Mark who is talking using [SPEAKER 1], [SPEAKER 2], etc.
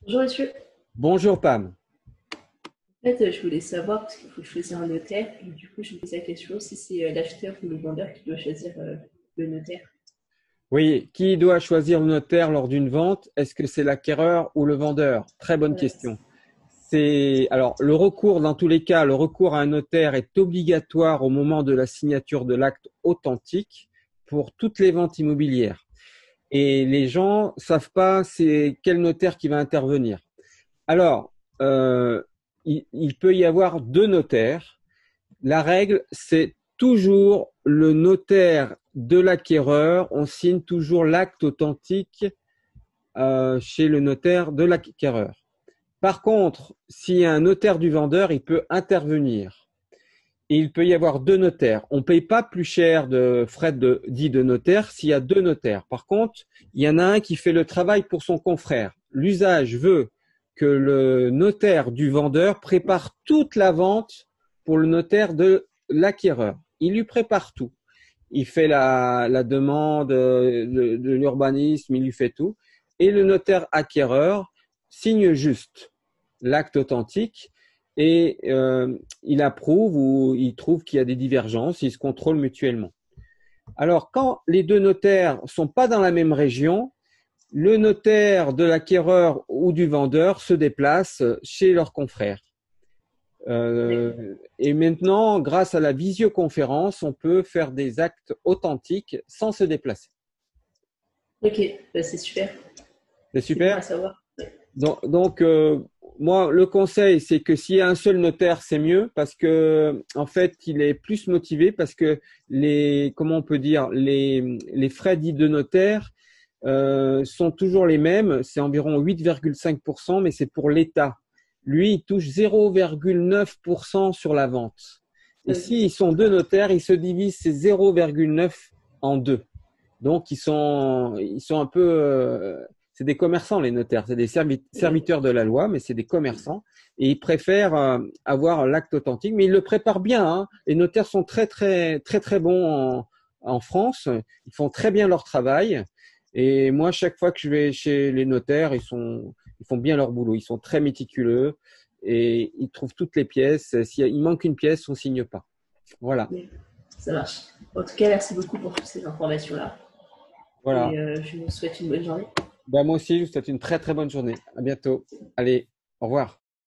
[SPEAKER 1] Bonjour monsieur.
[SPEAKER 2] Bonjour Pam.
[SPEAKER 1] En fait, je voulais savoir, parce qu'il faut choisir un notaire, et du coup, je me posais la question si c'est l'acheteur ou le vendeur qui doit choisir le notaire.
[SPEAKER 2] Oui, qui doit choisir le notaire lors d'une vente? Est-ce que c'est l'acquéreur ou le vendeur? Très bonne
[SPEAKER 1] Voilà.
[SPEAKER 2] question. Alors le recours dans tous les cas, le recours à un notaire est obligatoire au moment de la signature de l'acte authentique pour toutes les ventes immobilières. Et les gens savent pas c'est quel notaire qui va intervenir. Alors, il peut y avoir deux notaires. La règle, c'est toujours le notaire de l'acquéreur. On signe toujours l'acte authentique chez le notaire de l'acquéreur. Par contre, s'il y a un notaire du vendeur, il peut intervenir. Et il peut y avoir deux notaires. On ne paye pas plus cher de frais dits de notaire s'il y a deux notaires. Par contre, il y en a un qui fait le travail pour son confrère. L'usage veut que le notaire du vendeur prépare toute la vente pour le notaire de l'acquéreur. Il lui prépare tout. Il fait la demande de l'urbanisme, il lui fait tout. Et le notaire acquéreur signe juste l'acte authentique et il approuve ou il trouve qu'il y a des divergences, ils se contrôlent mutuellement. Alors, quand les deux notaires sont pas dans la même région, le notaire de l'acquéreur ou du vendeur se déplace chez leur confrère.
[SPEAKER 1] D'accord.
[SPEAKER 2] Et maintenant, grâce à la visioconférence, on peut faire des actes authentiques sans se déplacer.
[SPEAKER 1] Ok, bah, c'est super.
[SPEAKER 2] C'est
[SPEAKER 1] C'est bon à
[SPEAKER 2] super.
[SPEAKER 1] savoir. Ouais.
[SPEAKER 2] Donc, moi, le conseil, c'est que s'il y a un seul notaire, c'est mieux parce que, en fait, il est plus motivé parce que comment on peut dire, les frais dits de notaire sont toujours les mêmes. C'est environ 8,5%, mais c'est pour l'État. Lui, il touche 0,9% sur la vente. Et
[SPEAKER 1] Ok.
[SPEAKER 2] s'ils sont deux notaires, ils se divisent ces 0,9 en deux. Donc, ils sont un peu, c'est des commerçants, les notaires. C'est des
[SPEAKER 1] Ouais.
[SPEAKER 2] serviteurs de la loi, mais c'est des commerçants. Et ils préfèrent avoir l'acte authentique, mais ils le préparent bien, hein. Les notaires sont très, très, très, très bons en France. Ils font très bien leur travail. Et moi, chaque fois que je vais chez les notaires, ils font bien leur boulot. Ils sont très méticuleux et ils trouvent toutes les pièces. S'il manque une pièce, on signe pas. Voilà.
[SPEAKER 1] Ouais. Ça marche. En tout cas, merci beaucoup pour toutes ces informations-là.
[SPEAKER 2] Voilà.
[SPEAKER 1] Et je vous souhaite une bonne journée.
[SPEAKER 2] Ben, moi aussi, je vous souhaite une très très bonne journée. À bientôt. Allez, au revoir.